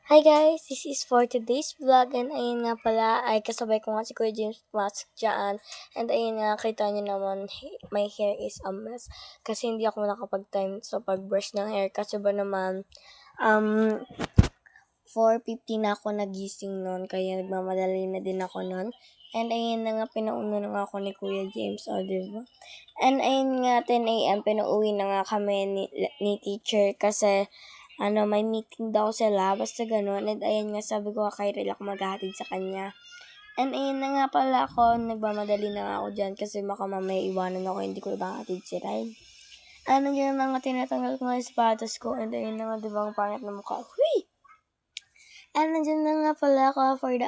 Hi guys, this is for today's vlog and ayun nga pala ay kasabay ko nga si Kuya James Mask dyan and ayun nga kita nyo naman my hair is a mess kasi hindi ako nakapag-time sa pag-brush ng hair kasi ba naman um 4:50 na ako nagising noon kaya nagmamadali na din ako noon and ayun na nga pinauna na nga ako ni Kuya James diba? And ayun nga 10 a.m. pinauwi na nga kami ni teacher kasi may meeting daw sila, basta gano'n. And ayun nga, sabi ko kay Rel ako maghahatid sa kanya. And ayun na nga pala ako, nagmamadali na nga ako dyan kasi baka mamaya iwanan ako, hindi ko ibahatid si Rel. Nandiyan na nga, tinatanggal ko nga yung sapatos ko. And ayun na nga, di ba, ang pangit na mukha. Hui! Nandiyan na nga pala ako for the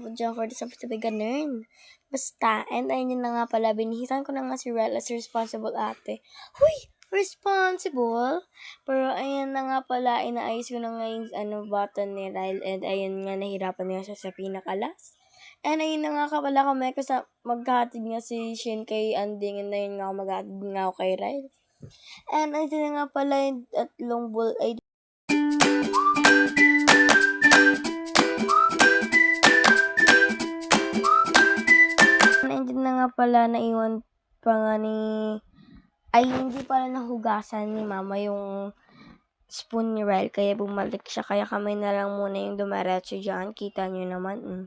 po dyan, for the sabi ganun. Basta, and ayun na nga pala, binihisan ko na nga si Rel as responsible ate. Hui! Responsible? Pero ayan na nga pala, inaayos ko na nga yung button ni Rel and ayun nga, nahirapan nga siya sa pinakalas. And ayun na nga pala kami kasi maghahatid nga si Shin kay Anding and ayun nga maghahatid nga ako kay Rel. And ayun na nga pala yung tatlong bull ay nandiyan na nga pala naiwan pa nga hindi pala nahugasan ni mama yung spoon ni Rel, kaya bumalik siya, kaya kami na lang muna yung dumaretso dyan, kita nyo naman.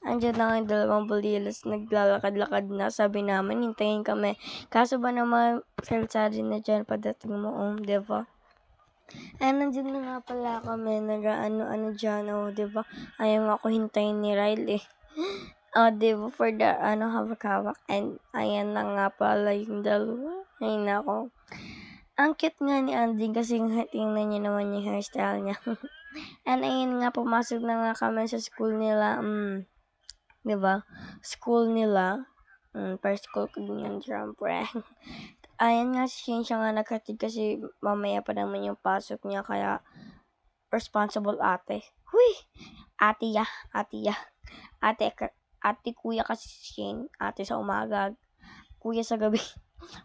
Andiyan na nga yung dalawang bulilas, naglalakad-lakad na, sabi namin, hintayin kami, kaso ba naman, salsari na dyan, padating mo, diba? Nandiyan na nga pala kami, nag-ano dyan, diba? Ayaw nga ako hintayin ni Rel, diba, for the, hawak-hawak, and ayan na nga pala yung dalawa. Ay, nako. Ang cute nga ni Andy kasi tingnan niyo naman yung hairstyle niya. And ayun nga, pumasok na nga kami sa school nila. Diba? School nila. First school ko din yun, syempre. Ayan nga, siya nga naghatid kasi mamaya pa naman yung pasok niya, kaya responsible ate. Huy! Ate ya. Ate kuya kasi siya. Ate sa umaga, kuya sa gabi.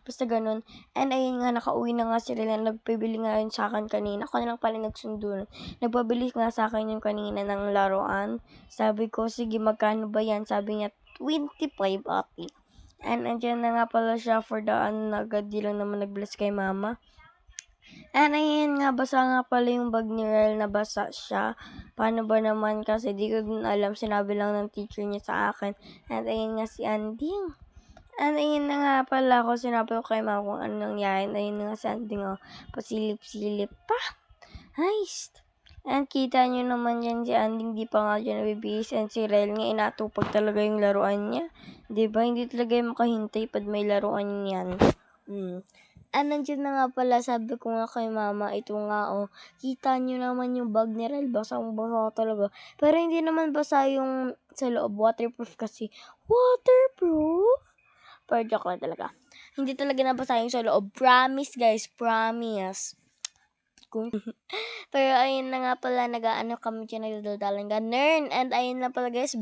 Basta ganun. And ayun nga, nakauwi na nga sila. Nagpabili nga yun sa akin kanina. Ako na lang pala nagsundo. Nagpabili nga sa akin yung kanina ng laruan. Sabi ko, sige, magkano ba yan? Sabi niya, 25 ate. And andyan na nga pala siya for the di lang naman nag-bless kay mama. And ayun nga, basa nga pala yung bag ni Rel, nabasa siya. Paano ba naman kasi di ko din alam. Sinabi lang ng teacher niya sa akin. And ayun nga si Anding. And ayun na nga pala ako, sinabi ko kay mama kung ano nangyari. Ayun na nga si Anding, pasilip-silip pa. Nice. And kita nyo naman yan si Anding, di pa nga dyan nabibihis. And si Rel nga, inatupag talaga yung laruan niya. Diba? Hindi talaga yung makahintay pag may laruan yan. Nandiyan na nga pala, sabi ko nga kay mama, ito nga, kita nyo naman yung bag ni Rel, basang-basa talaga. Pero hindi naman basa yung sa loob, waterproof kasi. Waterproof? Pero joke lang talaga. Hindi talaga nabasa yung sa loob. Promise, guys. Promise. Pero ayun na nga pala, nag-aano kami dyan, nagdadalang ganun. And ayun na pala, guys.